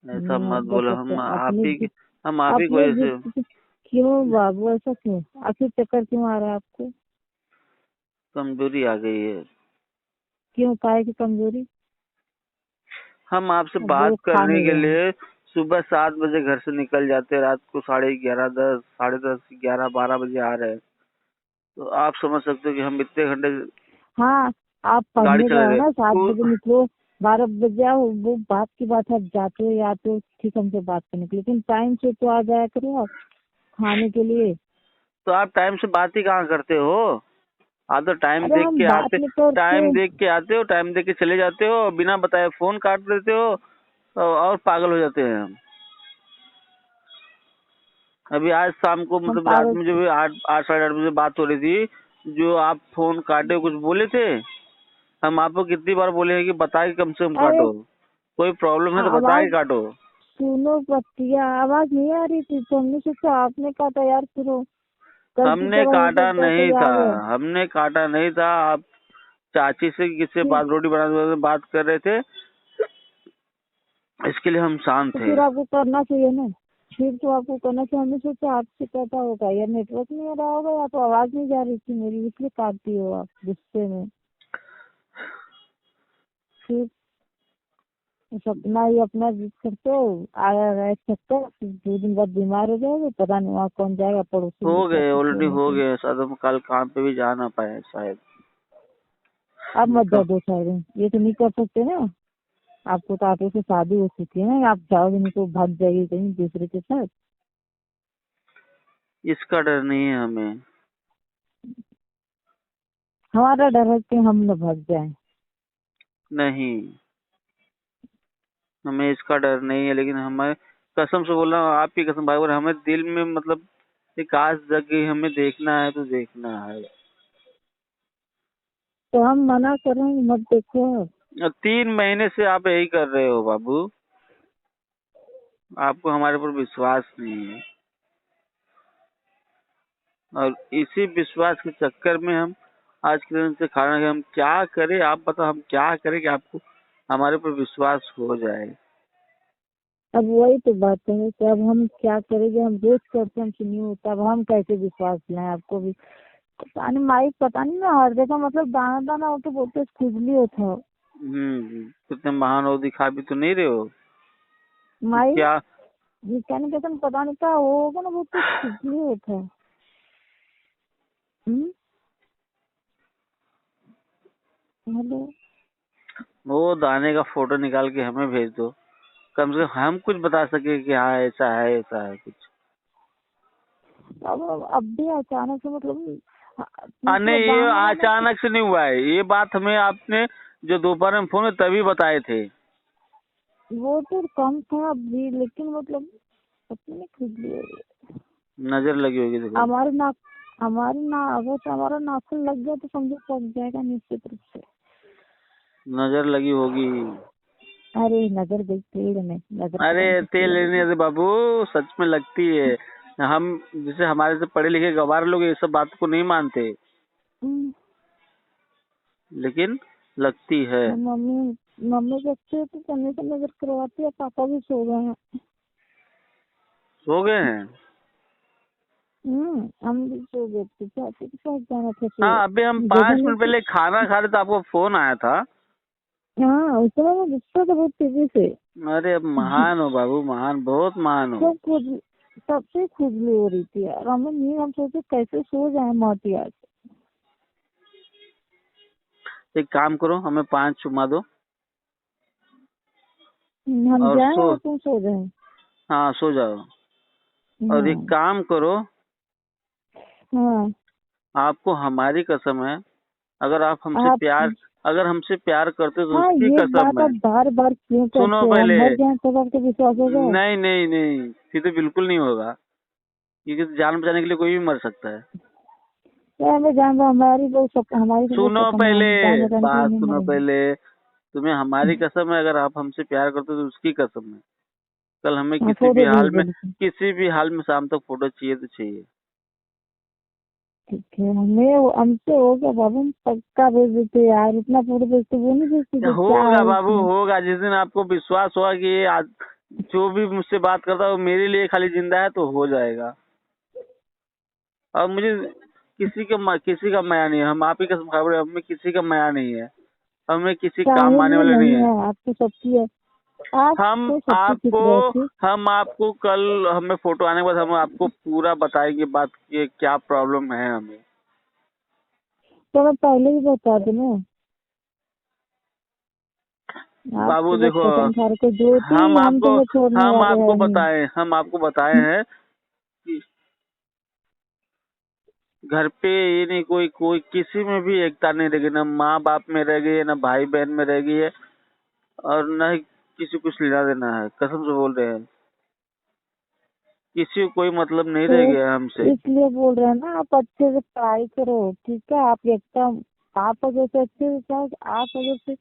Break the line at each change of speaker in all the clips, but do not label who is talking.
ऐसा मत
बस
बोलो,
अपने अपनी
हम आप ही को
अपने
ऐसे
क्यों बाबू, ऐसा क्यों? आखिर चक्कर क्यों आ रहा है आपको?
कमजोरी आ गई है।
क्यों, काहे की कमजोरी?
हम आपसे
अब
बात
वो खा
करने
नहीं
के
रहे हैं।
लिए सुबह 7 बजे घर से निकल जाते हैं, रात को 11:30, 10, 10:30, 11, 12 बजे आ रहे हैं। तो आप समझ सकते हो कि हम इतने घंटे
हाँ, आप
गाड़ी
पढ़ने
चला
जाओ
रहे
ना, 7 बजे
तो
निकलो, 12 बजे आओ, वो बात की बात है। आप जाते हो या तो ठीक हमसे बात करने के लिए, लेकिन टाइम से तो आ जाया करो आप खाने के लिए।
तो आप टाइम से बात ही कहाँ करते हो? आप तो
अरे हम बात नहीं करते।
टाइम देख के आते हो, टाइम देख के चले जाते हो, बिना बताए फोन काट देते हो, और पागल हो जाते हैं हम। अभी आज शाम को
हम
मतलब रात
पागल?
में जो भी 8, 8, 8:30 बजे बात हो रही थी, जो आप फोन काटे कुछ बोले थे। हम आपको कितनी बार बोले हैं कि बता के कम से कम
अरे
काटो, कोई प्रॉब्लम है तो बता
आवाज,
के काटो।
सुनो पतिया, आवाज नहीं आ रही थी तो हमने सोचा आपने कहा था यार सुनो, गलती
हमने
तरह हो
काटा
सकता है
नहीं
कोई
था,
आ गया।
हमने काटा नहीं था। आप चाची से किससे
फिर
बात, रोटी बनाते बनाते बात कर रहे थे, इसके लिए हम शांत
तो
थे।
फिर आपको करना चाहिए ना। फिर तो आपको करना चाहिए। हमने सोचा आपसे कहता होगा या नेटवर्क नहीं आ रहा होगा या तो आवाज नहीं जा रही थी मेरी, इसलिए काटती हो आप गुस्से में। फिर सपना ही अपना जिद करते हो, आया रह सकते हो, फिर 2 दिन बाद बीमार हो जाओगे, पता नहीं वहाँ कौन जाएगा, पड़ोसी
हो
लेके
गए,
आपको
ऑलरेडी
छोड़ने
हो
के लिए।
गए, शायद हम कल काम पे भी जा ना पाए शायद।
अब मत जाओ 2 4 दिन, ये तो नहीं कर सकते ना। आपको तो आगे से शादी हो चुकी है ना, आप जाओगे नहीं तो भाग जाएगी कहीं दूसरे के साथ।
इसका डर नहीं है हमें।
हमारा डर है कि हम न भाग जाए।
नहीं, हमें इसका डर नहीं है, लेकिन हमें कसम से बोल रहा हूँ, आपकी कसम भाई, और हमें दिल में मतलब एक आस जगी, हमें देखना है तो देखना है।
तो हम मना करेंगे मत देखो।
और 3 महीने से आप यही कर रहे हो बाबू, आपको हमारे ऊपर विश्वास नहीं है, और इसी विश्वास के चक्कर में हम आज के दिन से खाना कि हम क्या करें, आप बताओ हम क्या करें कि आपको हमारे ऊपर विश्वास हो जाए।
अब वही तो बात है कि अब हम क्या करेंगे, हम रोज करते हैं, हमसे नहीं होता, अब हम कैसे विश्वास दिलाएं आपको भी। पता नहीं माइक, पता नहीं ना, हर जगह मतलब दाना दाना हो तो बोलते खुजली होता है
कितने महान हो, दिखा भी तो नहीं रहे हो कि
माइक।
क्या।
जिसका नहीं कहते पता नहीं क्या होगा ना, वो तो खुजली होता है। हम्म। हेलो।
वो दाने का फोटो निकाल के हमें भेज दो, कम से कम हम कुछ बता सके कि हाँ ऐसा है, ऐसा है कुछ।
अब भी अचानक से मतलब,
नहीं,
मतलब
ये
दाना दाना
अचानक से नहीं हुआ है, ये बात हमें आपने जो दोपहर में फोन में तभी बताए थे।
वो तो कम था अभी, लेकिन मतलब अपनी खुजली हो रही है।
नजर लगी होगी देखो।
हमारे नाक हमारे ना अगर तो हमारा नाखून लग गया तो समझो पक जाएगा निश्चित रूप से।
नजर लगी होगी।
अरे नजर गई पेड़ में, नजर
अरे
पता नहीं किसकी
तेल लेने
लगेगी।
से बाबू, सच में लगती है। हम जैसे हमारे से पढ़े लिखे गवार लोग ये सब बात को नहीं मानते,
हम्म,
लेकिन लगती है।
मम्मी मम्मी बच्चे तो करने से नजर करवाती है, पापा भी सो गए हैं।
सो गए हैं।
हम भी सो गए थे, चाची के साथ जाना था
हाँ, अभी हम
सुबह, जगह
5 मिनट
नहीं थी।
पहले खाना खा रहे तो आपको फोन आया था।
हाँ उस समय मैं गुस्सा था बहुत तेजी से।
अरे अब महान हो बाबू, महान, बहुत महान हो।
सब खुद सबसे खुजली हो रही थी यार, हमें नहीं, हम सोचे कैसे सो जाए मोती आज।
एक काम करो, हमें 5 चुमा दो
हम
और
जाए और तुम सो जाए।
हाँ सो जाओ। और एक
हाँ।
काम करो,
हाँ।
आपको हमारी कसम है, अगर आप हमसे
आप,
प्यार अगर हमसे प्यार करते तो
हाँ
उसकी
ये बात
कसम है।
आप बार बार क्यों
सुनो
करते हो? हम
पहले।
मर जाए तब आपको विश्वास होगा?
नहीं नहीं नहीं, फिर तो बिल्कुल नहीं होगा, क्योंकि जान बचाने के लिए कोई भी मर सकता है।
क्या मैं जान रहा, हमारी वो सब, हमारी तो वो
सुनो
कसम है,
पहले,
हम जान बचाने के लिए
बात
नहीं
सुनो
मरेंगे।
पहले। तुम्हें हमारी कसम है, अगर आप हमसे प्यार करते तो उसकी कसम है। कल हमें
हाँ फोटो भेज दो लेकिन।
किसी भी हाल में शाम तक फोटो चाहिए तो चाहिए।
ठीक है, हमें हमसे हो गया बाबू, हम पक्का भेज देते यार, इतना फोटो भेजते, वो नहीं भेजते जो क्या
होगा
है
बाबू,
उसमें।
होगा, जिस दिन आपको विश्वास होगा कि ये आज जो भी मुझसे बात करता है वो मेरे लिए खाली जिंदा है तो हो जाएगा। और मुझे किसी का माया नहीं है, हम आप ही कसम खा रहे हैं, हमें किसी का माया नहीं है, हमें किसी काम
चाहे
आने
वो
वाले नहीं
नहीं
है।
है, आपको सबकी है, आपको सबकी फिक्र है, ठीक।
हम आपको कल हमें फोटो आने के बाद हम आपको पूरा बताएंगे बात कि क्या प्रॉब्लम है हमें।
तो मैं पहले ही बता दूं ना,
बाबू
आपको बस
देखो,
कसम खा रहे जो थी,
हम
हम
आपको
तुम्हें छोड़ने वाले हैं नहीं।
हम आपको बताए हैं कि घर पे ये नहीं, कोई कोई किसी में भी एकता नहीं रहेगी, ना माँ बाप में रह गई है, ना भाई बहन में रह गई है, और न ही किसी को कुछ लेना देना है, कसम से बोल रहे हैं, किसी को कोई मतलब नहीं
तो
रह गया है हमसे।
इसलिए बोल रहे हैं ना, आप अच्छे से पढ़ाई करो, ठीक है। आप एकदम, आप अगर से अच्छे से चाहो, आप अगर से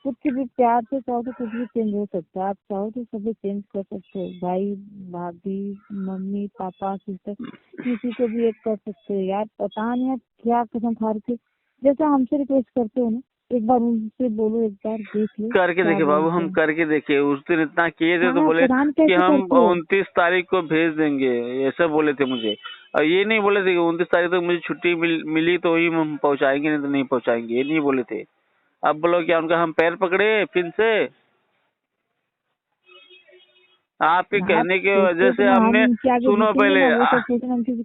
कुछ भी प्यार से चाहो तो कुछ भी चेंज हो सकता है। आप चाहो तो सभी चेंज कर सकते हो, भाई भाभी मम्मी पापा सिस्टर, किसी को भी एक कर सकते हो यार। पता नहीं आप क्या कसम खा रहे थे, जैसे हमसे रिक्वेस्ट करते हो ना, एक बार उनसे बोलो, एक बार देख लो
करके
क्या
देखिए बाबू,
बोलते
हम
हैं।
करके देखिए, उस दिन इतना किए थे तो
हाँ
बोले
प्रधान
कि
कैसे
हम
करते हो।
29 तारीख को भेज देंगे, ऐसा बोले थे मुझे। और ये नहीं बोले थे कि 29 तारीख तक मुझे छुट्टी मिली तो ही हम पहुंचाएंगे, नहीं तो नहीं पहुंचाएंगे, ये नहीं बोले थे। अब बोलो क्या उनका हम पैर पकड़े फिर से? आपके
आप
कहने की वजह
सोचते
से
तो ना हम
हमने,
उनके आगे
सुनो
झुकेंगे
पहले,
ना, वो सब सोचना हम किसी।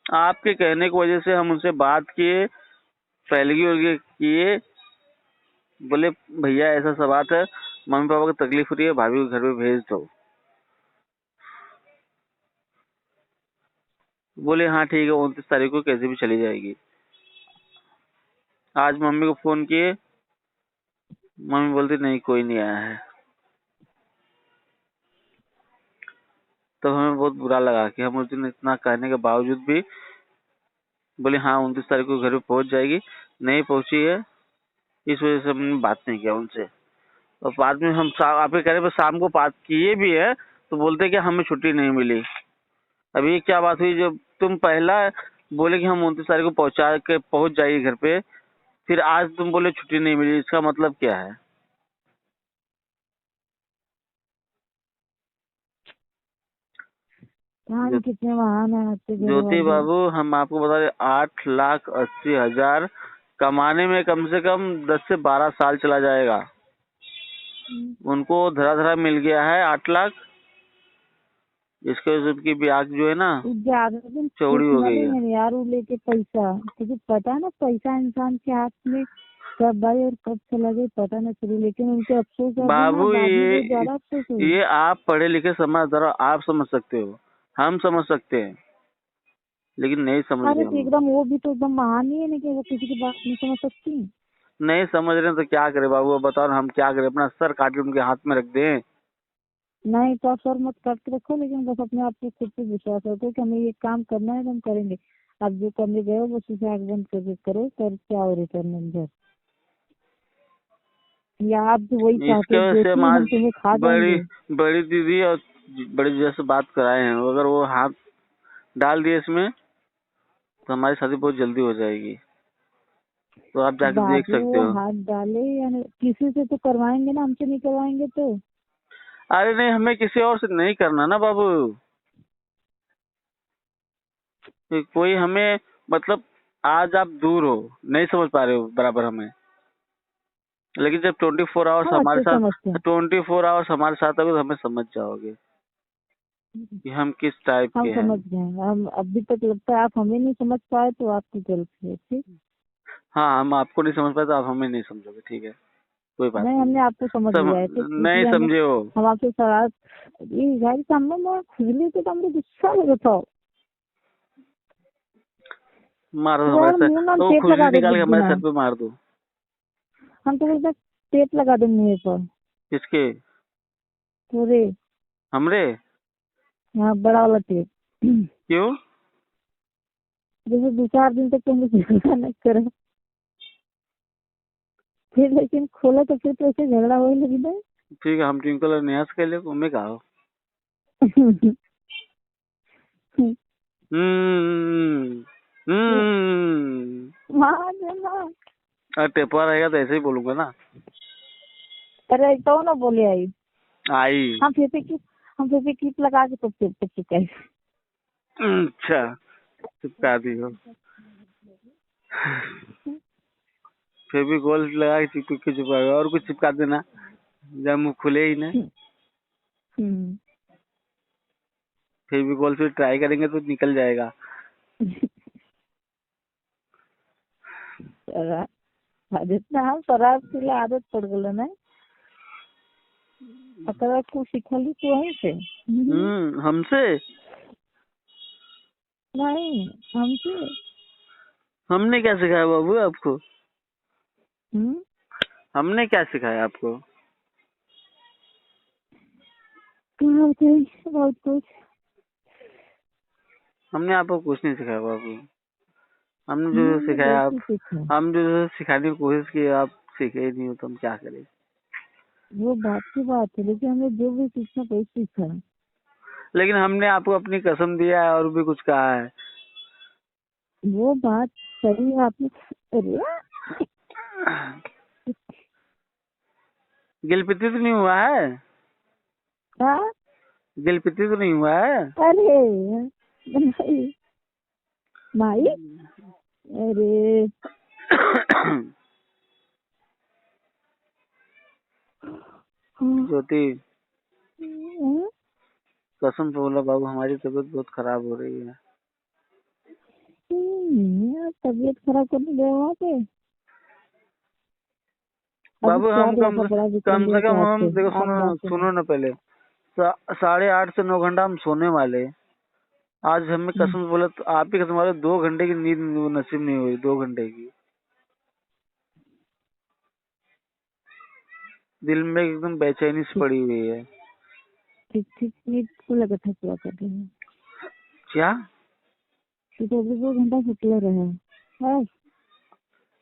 आपके कहने की वजह से हम उनसे बात किए, फैलगी उलगी किए, बोले भैया ऐसा सा बात है, मम्मी पापा को तकलीफ हो रही है, भाभी को घर पे भेज दो। बोले हाँ ठीक है, 29 तारीख को कैसे भी चली जाएगी। आज मम्मी को फोन किए, मम्मी बोलती नहीं कोई नहीं आया है। तो हमें बहुत बुरा लगा कि हम उस दिन इतना कहने के बावजूद भी बोले हाँ 29 तारीख को घर पे पहुंच जाएगी, नहीं पहुंची है, इस वजह से हमने बात नहीं किया उनसे। और बाद में हम आपके कहने पर शाम को बात किए भी है तो बोलते कि हमें छुट्टी नहीं मिली। अभी ये क्या बात हुई, जब तुम पहला बोले कि हम 29 तारीख को पहुंच जाएगी घर पे, फिर आज तुम बोले छुट्टी नहीं मिली, इसका मतलब क्या है?
हम
जो,
कितने महान है आपके घर
ज्योति
वाले।
बाबू हम आपको बता दें, 8,80,000 कमाने में कम से कम 10 से 12 साल चला जाएगा। उनको धरा धरा मिल गया है 8 लाख, इसके वजह से उनकी भी आंख जो है ना
ज्यादा दिन खुश
चौड़ी हो
न
गई है।
रहेंगे यार वो लेके पैसा, क्योंकि पता है ना पैसा इंसान के हाथ में कब आए और कब चला जाए पता न चले, लेकिन उनके अफसोस अभी ना,
बाबू
बाद में बहुत ज्यादा अफसोस होगा।
ये आप पढ़े लिखे समझदार हो, आप समझ सकते हो, हम समझ सकते हैं, लेकिन नहीं समझ
अरे
रहे
तो
हम।
एकदम वो भी तो एकदम महान ही है ना कि वो किसी की बात नहीं समझ सकती।
नहीं समझ रहे हैं तो क्या करें बाबू, अब बताओ ना हम क्या करें, अपना सर काट के उनके हाथ में रख दें?
नहीं तो आप सर मत काट के रखो, लेकिन बस अपने आप पे खुद पे विश्वास रखो कि हमें ये काम करना है तो हम करेंगे। आप जो करने गए हो बस उसे आग बंद करके करो, करके आओ रिटर्न अंदर। या आप जो वही चाहते
इसके
हो
वजह
जो
से हम
कि
आज
हम तुम्हें खा
बड़ी
जाएंगे।
बड़ी दीदी और बड़ी जीजा से बात कराए हैं, अगर वो हाथ डाल दिए इसमें तो हमारी शादी बहुत जल्दी हो जाएगी, तो आप जाके देख
बाबू
सकते
वो
हो।
हाथ डाले या नहीं, किसी से तो करवाएंगे ना, हमसे नहीं करवाएंगे तो।
अरे नहीं, हमें किसी और से नहीं करना ना बाबू, कोई हमें मतलब, आज आप दूर हो, नहीं समझ पा रहे हो बराबर हमें, लेकिन जब 24 आवर्स
हम
हमारे
अच्छे
साथ,
समझते हैं।
24 आवर्स हमारे साथ होगे तो हमें समझ जाओगे कि हम किस टाइप
हम
के हैं।
समझ गए हैं, हम अभी तक लगता है आप हमें नहीं समझ पाए तो आपकी गलती है, ठीक।
हाँ, हम आपको नहीं समझ पाए तो आप हमें नहीं समझोगे, ठीक है, कोई बात
नहीं
नहीं
हमने
है।
आपको समझ लिया है, ठीक,
नहीं
इसलिए हमें,
समझे हो,
हम आपसे सवाल, ये गाड़ी सामने में खुजली से तो हमने गुस्सा लगा था।
मार दो
तो
हमारे
यार
सर,
मुंह में हम
तो
टेप
खुजली
लगा दे
निकाल के हमारे
बिना,
सर पे मार दो।
हम तो बोलते टेप लगा दे मुँह पर
किसके?
पूरे।
हमरे?
हाँ बड़ा वाला टेप।
क्यों?
जैसे 2-4 दिन तक तुमने झगड़ा नहीं करा, फिर लेकिन खोला तो फिर तो ऐसे झगड़ा होने लगी ना।
ठीक है, हम ट्विंकल और नेहा से कर ले, मैं कहा हम्म
हाँ ना।
अगर टेपा रहेगा तो ऐसे ही बोलूंगा ना।
अरे तो ना बोले आई।
आई।
हम फेविक्विक लगा के तो चिपकाए।
अच्छा, चिपका दी हो। फेविकोल लगा के चिपका, और कुछ चिपका देना जब मुँह खुले ही नहीं। फेविकोल से ट्राई करेंगे तो निकल जाएगा।
हम शराब पीले आदत पड़ गल ना, अगर कुछ सिखली तो वहीं से।
हमसे
नहीं, हमसे।
हमने क्या सिखाया बाबू आपको? हमने क्या सिखाया आपको?
बहुत कुछ।
हमने आपको कुछ नहीं सिखाया बाबू। हमने जो सिखाया हम जो सिखाने की कोशिश की आप सीखे ही नहीं हो, तो हम क्या करें?
वो बात की बात है, लेकिन हमें जो भी सीखना वही सीखा।
लेकिन हमने आपको अपनी कसम दिया है और भी कुछ कहा है।
वो बात सही है आपने।
गिलपिती तो नहीं हुआ है?
क्या?
गिलपिती तो नहीं हुआ है?
अरे नहीं माई, अरे
ज्योति, कसम से बोला बाबू, हमारी तबीयत बहुत खराब हो रही है।
तबीयत खराब करने गए वहाँ पे?
बाबू हम कम से कम हम देखो, सुनो ना पहले, 8:30 से 9 घंटा हम सोने वाले। आज हमें कसम से बोला, तो आप ही कसम वाले 2 घंटे की नींद नसीब नहीं हुई। 2 घंटे की दिल में एकदम बेचैनी सी पड़ी हुई है।
ठीक नींद को लगा था क्या कर रहे हैं?
क्या?
2 घंटा सुतले रहे।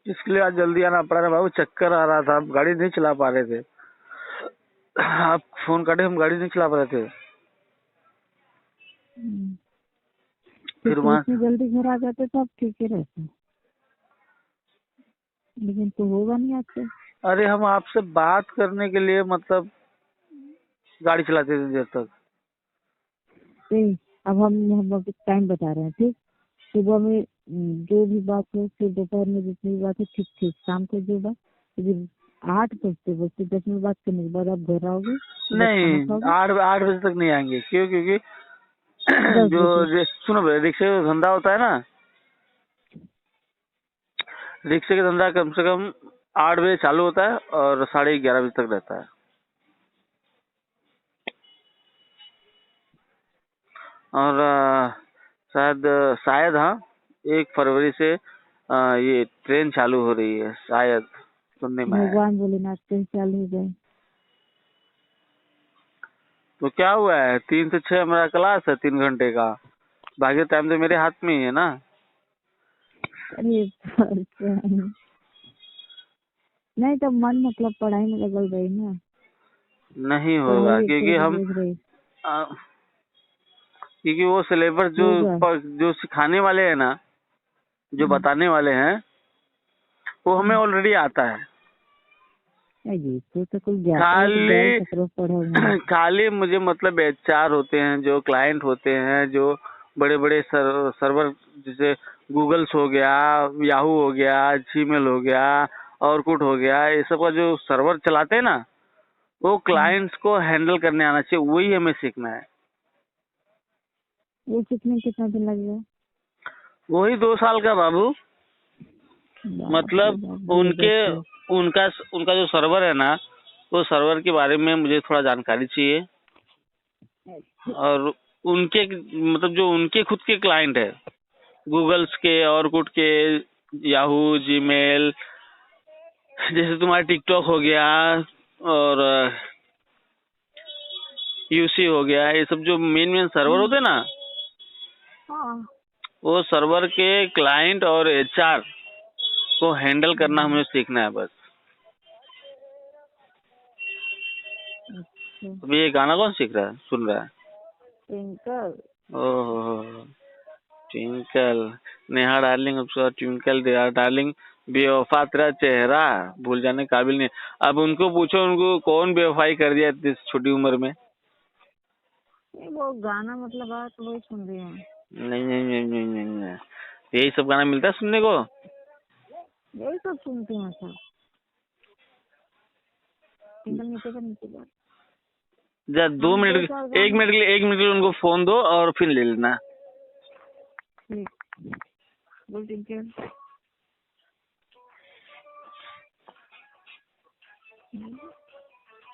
इसके लिए आज जल्दी आना पड़ा था बाबू, चक्कर आ रहा था, आप गाड़ी नहीं चला पा रहे थे। आप फोन काटे, हम गाड़ी नहीं चला पा रहे थे। फिर वहाँ
जल्दी घर आ जाते तो आप ठीक ही रहते, लेकिन तो होगा नहीं आपसे।
अरे हम आपसे बात करने के लिए मतलब गाड़ी चलाते थे देर तक।
अब हम टाइम बता रहे हैं, ठीक। सुबह में जो भी बात हो, फिर दोपहर में जितनी भी बात है ठीक। शाम को जो बात, 8 बजते 10 मिनट बात करने के बाद आप घर आओगे?
नहीं, 8 बजे तक नहीं आएंगे। क्यों? क्योंकि जो सुनो, रिक्शे का धंधा होता है ना, रिक्शे का धंधा कम से कम 8 बजे चालू होता है और 11:30 बजे तक रहता है। और शायद हाँ, 1 फरवरी से ये ट्रेन चालू हो रही है, शायद सुनने में आया।
भगवान भोलेनाथ ट्रेन चालू हो जाए
तो क्या हुआ है, 3 से 6 मेरा क्लास है 3 घंटे का। बाकी टाइम तो मेरे हाथ में ही है ना।
अरे नहीं तो मन मतलब पढ़ाई में लगल रही ना।
नहीं होगा, क्योंकि हम क्योंकि वो सिलेबस जो सिखाने वाले हैं ना, जो बताने वाले हैं, वो हमें ऑलरेडी आता है। खाली मुझे मतलब HR होते हैं, जो क्लाइंट होते हैं, जो बड़े बड़े सर्वर, जैसे गूगल्स हो गया, याहू हो गया, जीमेल हो गया, ऑरकुट हो गया, ये सब का जो सर्वर चलाते हैं ना, वो क्लाइंट्स को हैंडल करने आना चाहिए। वही हमें सीखना है।
वो सीखने कितना दिन लगेगा?
वही 2 साल का बाबू। मतलब उनका जो सर्वर है ना, वो सर्वर के बारे में मुझे थोड़ा जानकारी चाहिए। और उनके मतलब जो उनके खुद के क्लाइंट है, गूगल्स के, ऑरकुट के, याहू, जीमेल, जैसे तुम्हारा टिकटॉक हो गया और यूसी हो गया, ये सब जो मेन सर्वर होते हैं ना, वो सर्वर के क्लाइंट और HR को हैंडल करना हमें सीखना है बस। अभी ये गाना कौन सीख रहा है, सुन रहा है?
ट्विंकल।
ओह, ट्विंकल, नेहा डार्लिंग, उसका ट्विंकल डार्लिंग बेवफा तेरा चेहरा भूल जाने काबिल नहीं। अब उनको पूछो, उनको कौन बेवफाई कर दिया इस छोटी उम्र में।
नहीं, वो गाना मतलब आया तो वही सुन रही हूँ।
नहीं नहीं नहीं नहीं नहीं, नहीं। यही सब गाना मिलता है सुनने को।
यही सब सुनती हूँ सब। नीचे का नीचे का।
जा 2 मिनट, 1 मिनट के लिए, 1 मिनट के लिए उनको फोन दो और फिर ले लेना।
बोल ट्विंकल।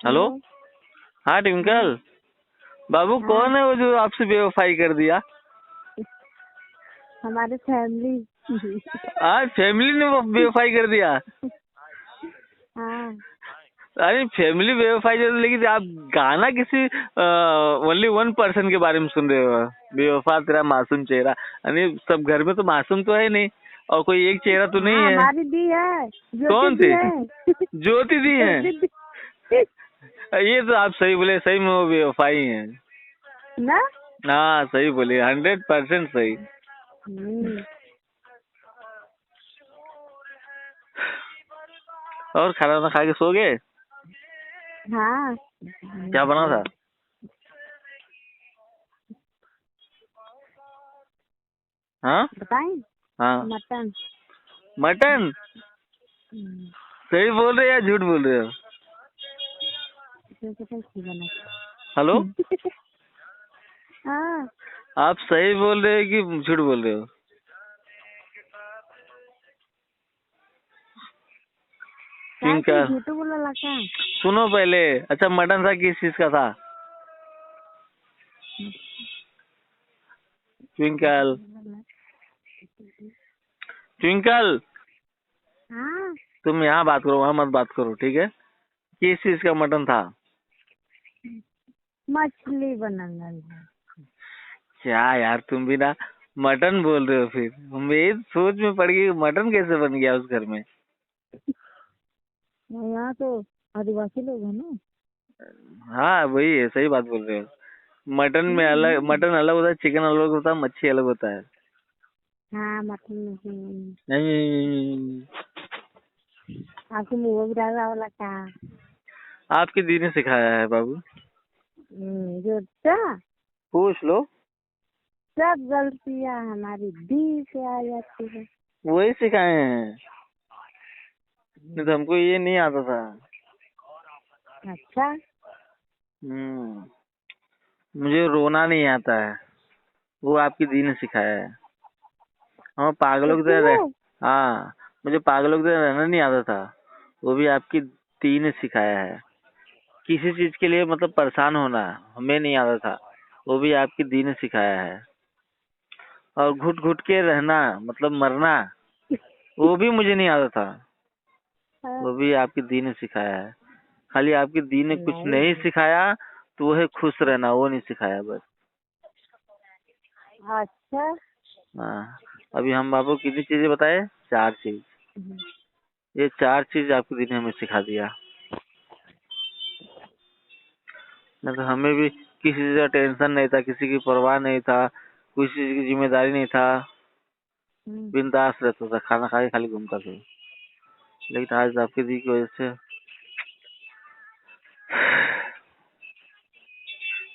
हेलो, हाँ ट्विंकल बाबू,
हाँ।
कौन है वो जो आपसे बेवफाई कर दिया?
हमारे फैमिली।
आज फैमिली ने वो बेवफाई कर दिया?
हाँ।
अरे फैमिली बेवफाई कर, लेकिन आप गाना किसी ओनली 1 पर्सन के बारे में सुन रहे हो, बेवफा तेरा मासूम चेहरा। अरे सब घर में तो मासूम तो है नहीं, और कोई एक चेहरा तो नहीं है।
हमारी दी है।
कौन
दी
सी?
है।
ज्योति दी है। ये तो आप सही बोले, सही में वो बेवफाई है
ना।
हाँ सही बोले, 100% सही। और खाना वाना खा के सो गए?
हाँ।
क्या बना था? हाँ
बताएं।
हाँ,
मटन।
मटन। सही बोल रहे हो या झूठ बोल रहे हो? हेलो,
हाँ।
आप सही बोल रहे हो कि झूठ बोल रहे हो?
क्या झूठ बोला लगता?
सुनो पहले, अच्छा मटन था, किस चीज का था? ट्विंकल, ट्विंकल,
हाँ।
तुम यहाँ बात करो, वहाँ मत बात करो, ठीक है? किस चीज का मटन था?
मछली बनाना है।
क्या यार, तुम भी ना मटन बोल रहे हो, फिर हम ये सोच में पड़ गई मटन कैसे बन गया उस घर में।
यहाँ तो आदिवासी लोग हैं ना।
हाँ वही है, सही बात बोल रहे हो। मटन में अलग, मटन अलग होता है, चिकन अलग होता है, मच्छी अलग होता है।
हाँ, मटन
नहीं,
आपको मुँह भी डाला वाला का।
आपकी दी ने सिखाया है बाबू।
जो
पूछ लो।
सब गलतियाँ हमारी दी से आ जाती है।
वही सिखाए हैं, नहीं तो हमको ये नहीं आता था।
अच्छा।
मुझे रोना नहीं आता है, वो आपकी दी ने सिखाया है। हम पागलों की तरह हाँ, मुझे पागलों की तरह रहना नहीं आता था, वो भी आपकी दी ने सिखाया है। किसी चीज के लिए मतलब परेशान होना हमें नहीं आता था, वो भी आपकी दी ने सिखाया है। और घुट घुट के रहना मतलब मरना, वो भी मुझे नहीं आता था, वो भी आपकी दी ने सिखाया है। खाली आपकी दी ने कुछ नहीं सिखाया तो वो है खुश रहना, वो नहीं सिखाया बस।
अच्छा।
हाँ, अभी हम आपको कितनी चीजें बताए? 4 चीज। ये 4 चीज आपकी दी ने हमें सिखा दिया। नहीं तो हमें भी किसी चीज का टेंशन नहीं था, किसी की परवाह नहीं था, किसी चीज की जिम्मेदारी नहीं था, बिंदास रहता था, खाना खा के खाली घूमता था। लेकिन आज आपकी दी की वजह से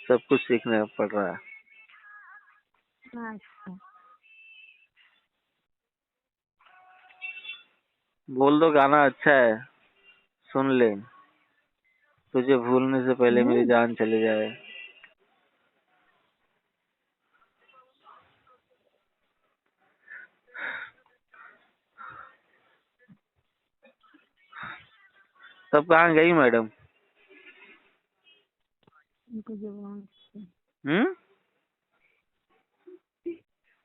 सब कुछ सीखने पड़ रहा है।
अच्छा।
बोल दो गाना अच्छा है, सुन ले, तुझे भूलने से पहले मेरी जान चली जाए। तब कहाँ गई मैडम?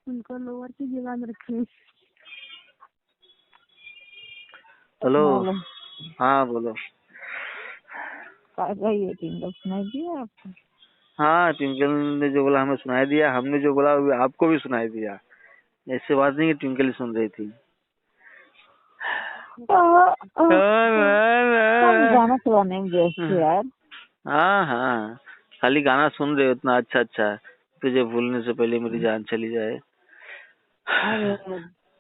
उनको लोअर की जुबान रखी।
हेलो, हाँ बोलो।
ये ट्विंकल सुनाई दिया आपको? हाँ,
ट्विंकल ने जो बोला हमें सुनाई दिया, हमने जो बोला वो आपको भी सुनाई दिया। ऐसी बात नहीं कि ट्विंकल ही सुन रही थी।
गाना चलाने में व्यस्त थे यार।
हाँ हाँ, खाली गाना सुन रहे हो इतना अच्छा अच्छा, तुझे भूलने से पहले मेरी जान चली जाए।
अरे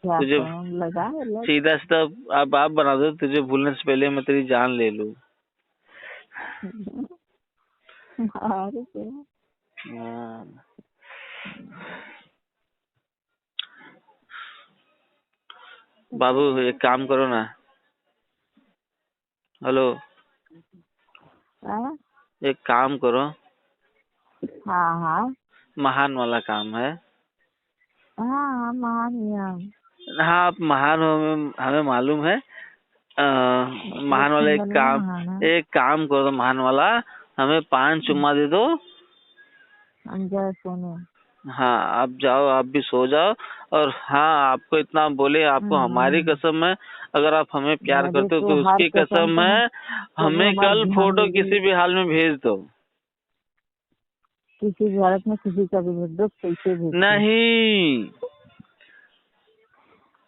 क्या
तुझे
करूं, लगा है लग।
सीधा सीधा अब आप बना दो, तुझे भूलने से पहले मैं तेरी जान ले लूं।
अरे क्या?
हाँ। बाबू एक काम करो ना। हेलो,
हाँ
एक काम करो,
हाँ हाँ
महान वाला काम है।
हाँ, महान ही हम।
हाँ आप महान हो, हमें मालूम है। महान वाला
लक्षण बने ना महान है।
एक काम करो, महान वाला हमें 5 चुम्मा दे दो।
हम जरा सोने।
हाँ आप जाओ, आप भी सो जाओ। और हाँ, आपको इतना बोले, आपको हमारी कसम है, अगर आप हमें प्यार
अरे
करते हो
तो
तो
हर
उसकी
कसम
कसम
तो हम
है,
कभी
हमें
हमारी
कल
ध्यान
फोटो
होगी।
किसी भी हाल में भेज दो।
किसी भी हालत में किसी का भी भेज दो, कैसे भेज दो।
नहीं,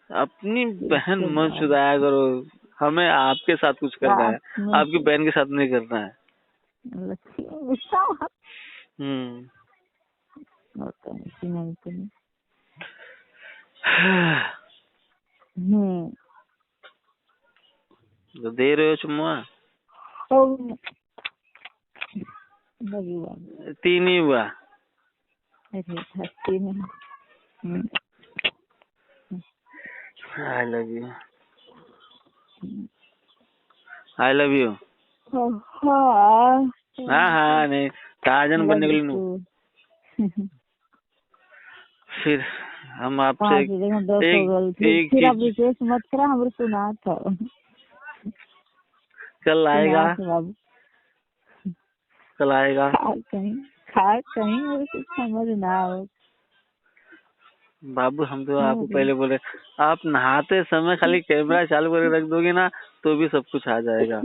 अपनी बहन
इसके
मत
बाद
छुड़ाया करो। हमें आपके साथ कुछ करना है,
आपने
आपकी बहन के साथ नहीं करना है।
लक्ष्मी गुस्सा
हम्म।
होता है कि नहीं तो नहीं।
तो दे रहे हो चुम्मा?
तो लगी बात।
3 ही हुआ।
अरे हंसती में।
आई love you, I love you.
हाँ
हाँ हाँ, नहीं टार्जन बनने
लव
के
यू
लिए नहीं।
टू।
फिर हम आपसे
5 देखो 10 हो
एक
गए।
एक
फिर आप
चीज,
रिक्वेस्ट मत करा, हमरे सुना था।
कल आएगा,
सुना था बाबू।
कल आएगा।
खा कहीं और कुछ समझ ना हो।
बाबू हम तो आपको
अरे
पहले बोले, आप नहाते समय खाली कैमरा चालू करके रख दोगे ना, तो भी सब कुछ आ जाएगा।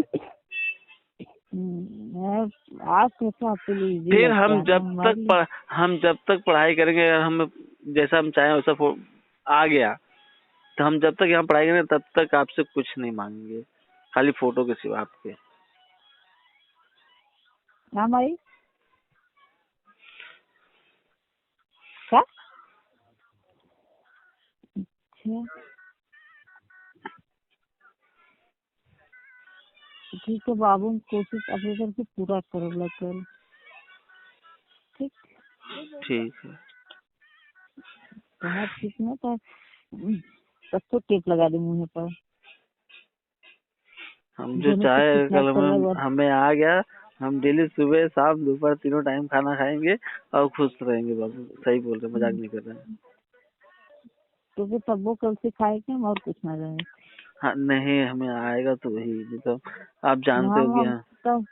आप कैसा आपके लिए इजी
फिर
लगता है ना, हमारे लिए।
हम जब तक पढ़ाई करेंगे, हम जैसा हम चाहें वैसा आ गया, तो हम जब तक यहाँ पढ़ाई करेंगे तब तक आपसे कुछ नहीं मांगेंगे, खाली फोटो के सिवा आपके।
हाँ भाई, क्या? अच्छा ठीक है बाबू, कोशिश अपने करके पूरा करो कल। ठीक।
ठीक है।
तुम्हारा ठीक ना था, सबको टेप लगा दे मुँह पर।
हम जो
दोनों को
चाहे
किडनैप
कल
करवा
हमें हमें आ गया, हम डेली सुबह शाम दोपहर तीनों टाइम खाना खाएंगे और खुश रहेंगे। बाबू सही बोल रहे, मजाक नहीं कर रहे हैं।
क्योंकि तब वो कल से खाएंगे, हम और कुछ ना जाए।
हाँ नहीं, हमें आएगा तो वही, नहीं तो आप जानते हो कि
हम
हाँ।
तब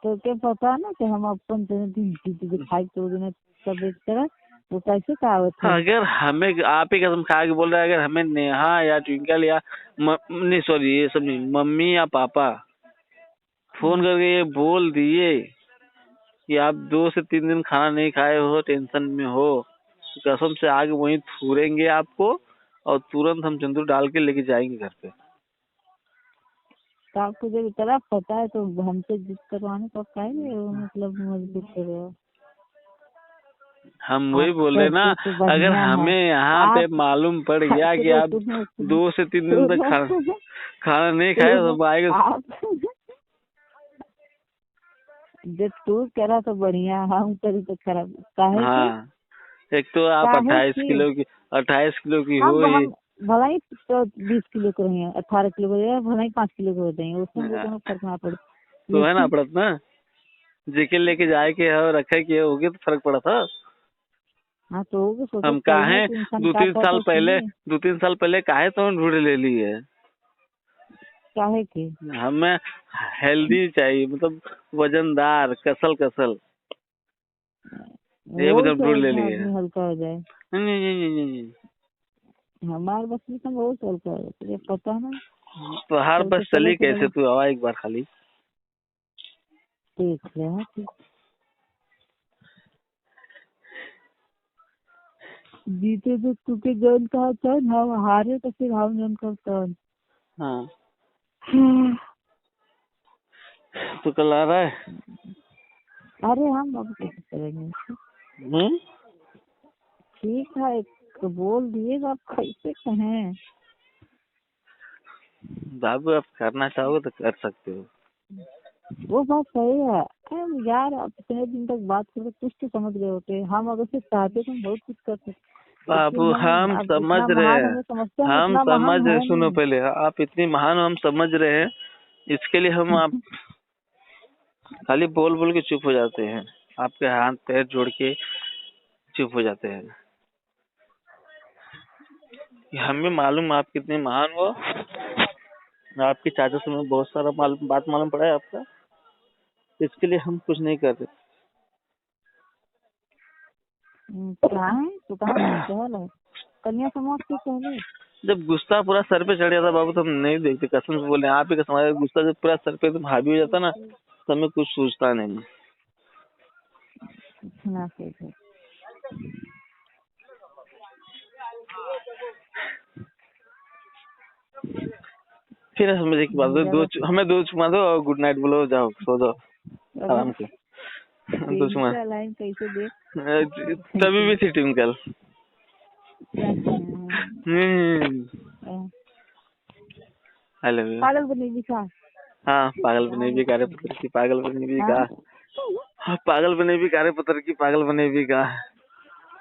तो क्या पता है ना कि हम अपन दिन खाई तो दिन सब एक तरह वो कैसे कहावत है।
अगर हमें, आप ही कसम खा के बोल रहे हैं, अगर हमें नेहा या ट्विंकल या नहीं सॉरी ये सब नहीं, मम्मी या पापा फोन करके ये बोल दिए कि आप 2 से 3 दिन खाना नहीं खाए हो, टेंशन में हो, तो कसम से आगे वहीं थूरेंगे आपको, और तुरंत हम चंदू डाल के लेके जाएंगे घर पे।
तो आपको जब इतना पता है तो हमसे जिद करवाने का क्या है, मतलब मजबूर कर रहे हो।
हम वही
आप
बोल रहे हैं ना,
करते तो
अगर
बढ़िया है।
हमें यहाँ पे
आप
मालूम पड़ गया कि
सुनो
आप
सुनो सुनो
2 से 3 दिन तक
सुनो
खाना नहीं खाए
सुनो,
तो आएगा।
आप जब तू करा तो बढ़िया, हम करी तो खराब काहे की।
हाँ, एक तो आप
काहे की
28 किलो की हो ही।
हम भला ही तो 20 किलो को रही है, 18 किलो को रही, भला ही 5 किलो को हो जाएंगे, उससे हमको कोनो फर्क ना पड़े।
तो है ना
लेकिन
पड़त ना, जेके लेके जाए के हो रखे के होगे तो फर्क पड़ा था।
हाँ तो वो सोचो
हम
पहले
काहे
तो इंसान
दो
क्या
तीन साल
कहता
पहले
सुनिए।
2-3 साल पहले काहे तो ढूंढ ले ली है।
काहे की
हमें हेल्दी चाहिए, मतलब वजनदार, कसल कसल, ये
वो
मतलब
तो
ढूंढ ले
उसमें
ली है।
आदमी हल्का हो जाए।
नहीं नहीं नहीं नहीं नहीं।
हमारे बस में तो बहुत हल्का हो जाए, तुझे पता है ना।
तो हर
कल से
बस
चलो
चली
तो
कैसे,
लगा
तू आवा एक बार खाली।
देख ले। हाँ ठीक। जीते तो तुके जौन कहा तौन, हम हारे तो फिर हम जौन कहा तौन।
हाँ तो कल आ रहा है।
अरे हम अब कैसे करेंगे।
हम्म।
ठीक है, तो बोल दिएगा, आप कैसे कहें।
बाबू आप करना चाहोगे तो कर सकते हो।
वो बात सही है। अरे यार आप इतने दिन तक बात करके कुछ तो समझ गए होते, हम अगर सिर्फ चाहते तो हम बहुत कुछ कर सकते,
बाबू
लेकिन
हम
हम आप
समझ
जितना
रहे
महान
हैं,
हमें समझते हैं हम
हम
उतना
समझ
महान
रहे,
है
सुनो
नहीं।
पहले, आप इतनी महान हो हम समझ रहे हैं, इसके लिए हम आप खाली बोल बोल के चुप हो जाते हैं, आपके हाथ पैर जोड़ के चुप हो जाते हैं। हमें मालूम आप कितने महान हो, आपके चाचा से हमें बहुत सारा बात मालूम पड़ा है आपका, इसके लिए हम कुछ नहीं कर रहे।
क्या है तो कहाँ का शहर है, कन्या समाज के पहले।
जब गुस्सा पूरा सर पे चढ़ जाता बाबू तो हम नहीं देखते, कसम से बोले आप ही कसम, हमारा गुस्सा जब पूरा सर पे एकदम हावी हो जाता ना तो हमें कुछ सोचता नहीं।
ना सीखे।
फिर समझ एक बात हमें दो चुमा दो और गुड नाइट बोलो, जाओ सो जाओ आराम से। दो चुमा
लाइन कैसे दे
तभी भी थी ट्विंकल। I love you.
पागल बनेगी का।
हाँ पागल बने भी कार्य पुत्र की, पागल बने भी का, हाँ पागल बने भी कार्य पुत्र की, पागल बने भी का।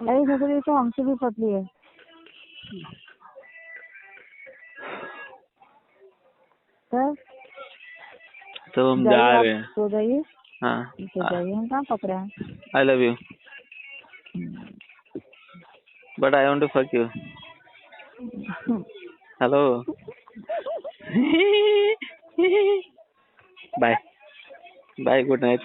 मेरी ससुरी तो हमसे भी पतली है।
तो हम जा रहे हैं।
सो जाइए।
हाँ
सो जाइए, हम कहाँ पकड़े हैं।
I love you but I want to fuck you. Hello bye bye, good night.